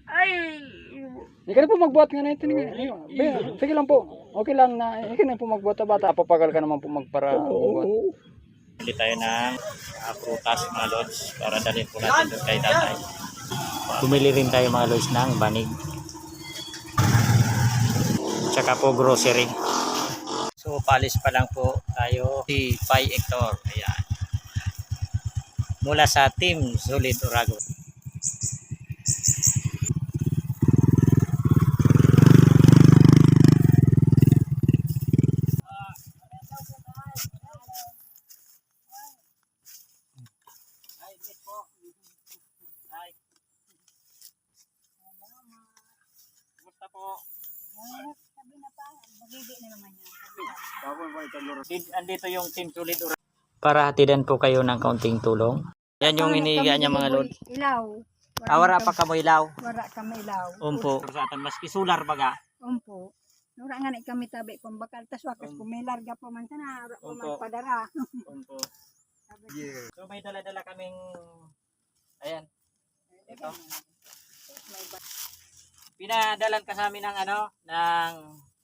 Ay! Hindi ka na po magbuhat nga na ito. Sige lang po. Okay lang na. Hindi ka na po magbuhat na bata. Papagal ka naman po magpara magbuhat. Bili tayo ng prutas mga lods para dalhin po natin doon kay tatay. Bumili rin tayo mga lods ng banig. Tsaka po grocery. So palis pa lang po tayo si Pai Hector. Ayan. Mula sa Team Solid Uragon. Kumusta po? Sabi na pa, magigit na naman yan. Andito yung Team Solid Uragon. Para hatidan po kayo ng kaunting tulong. Yan yung inihiga niya mga lod. Ilaw. Awara pa kamo ilaw. Wara kami ilaw. Umpo. Sa atan mas isular baga. Umpo. Nura nga na kami tabi kung bakal tas wakas kung may larga pa man sana kung Umpo. magpadara. Umpo. So may dala-dala kaming ayan. Ito. Pinadalan ka sa amin ng ano, ng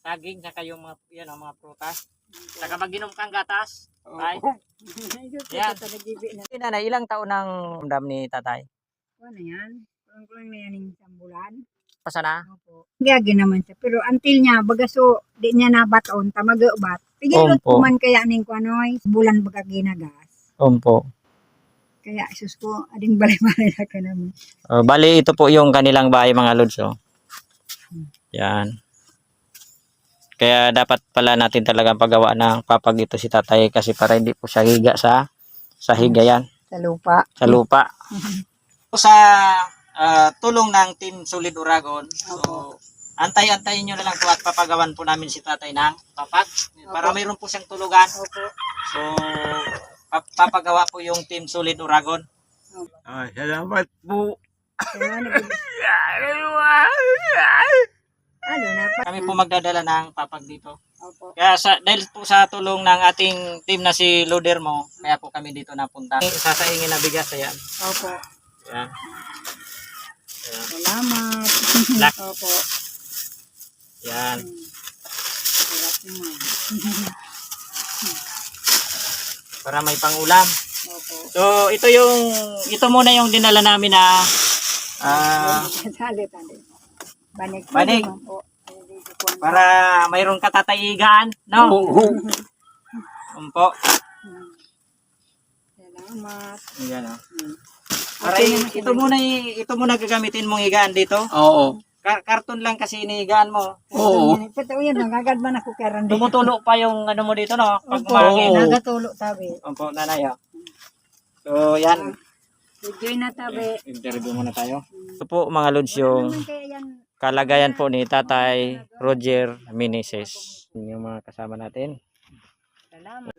saging saka yung mga yan, mga prutas. Saka mag-inom kang gatas. Ay. Yan. Nanay, ilang taon ang ramdam ni tatay? Ano yan? Kulang na yan yung isang bulan. Pasa na? Opo. Gagi naman siya. Pero until niya, bagaso, di niya nabaton, tamaga-ubat. Pigilot Opo. kuman kaya ning kuanoy, bulan baga ginagas. Umpo. Kaya sus ko, ading balay-balay na ka naman. Bali ito po yung kanilang bahay mga lods. Oh. Yan. Kaya dapat pala natin talagang paggawa ng papag ito si tatay kasi para hindi po siya higa sa higayan. Sa lupa. Sa lupa. Sa tulong ng Team Solid Uragon, so antay-antayin nyo na lang po at papagawan po namin si tatay ng papag para mayroon po siyang tulugan. So papagawa po yung Team Solid Uragon. Salamat po. Ano na pa? Kami po magdadala ng papag dito. Opo. Kaya dahil po sa tulong ng ating team na si Loader mo, kaya po kami dito napunta. Sasaingin na bigas, ayan. Opo. Ayan. Salamat. Lak. Opo. Ayan. Sarap naman. Para may pangulam. Opo. So, ito muna yung dinala namin na Salit. Banig. Banig. Po. para mayroon katataigaan, no? Umpo. Salamat. Ayan, oh. Para ito muna gagamitin mong higaan dito. Oo. Karton lang kasi inihigaan mo. Oo. Totoo yan, nagagad man ako karan dito. Tumutulo pa yung ano mo dito, no? Pag Opo, umangin. nagatulo tabi. Umpo, nanay, oh. So, yan. Video na tabi. Interview muna tayo. Ito po mga lods yung Naman kaya yan. kalagayan po ni Tatay Roger Meneses. Yung mga kasama natin. Salamat.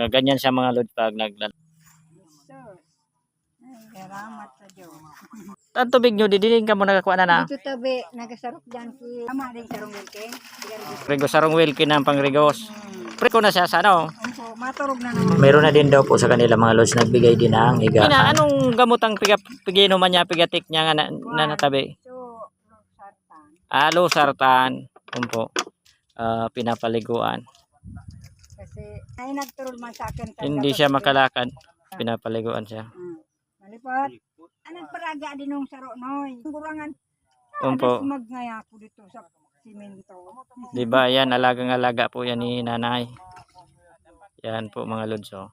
Ganyan siya mga lods pag naglan. Sir. Salamat sa Diyos. Ang tubig nyo, didinig ka mo nagakuha na na. Dito tabi, nagasarap dyan si Tama rin sarong wilking. Rigo sarong wilkin ng pangrigos. Preko na siya sa ano. Opo, maturog na naman. Meron na din daw po sa kanila mga lods nagbigay din ng higaan. Anong gamot ang piginuman niya, pigatik niya nga na natabi? So, sartan. Losartan. Umpo. Pinapaliguan. Kasi, ay nagturol man sa akin. Hindi siya makalakad. Pinapaliguan siya. Malipat. Anong paraga din nung saro noy? Kurangan. Umpo. Magngaya ko dito sa simento. Diba yan, alagang-alaga po yan ni nanay. Yan po mga lods. Oh.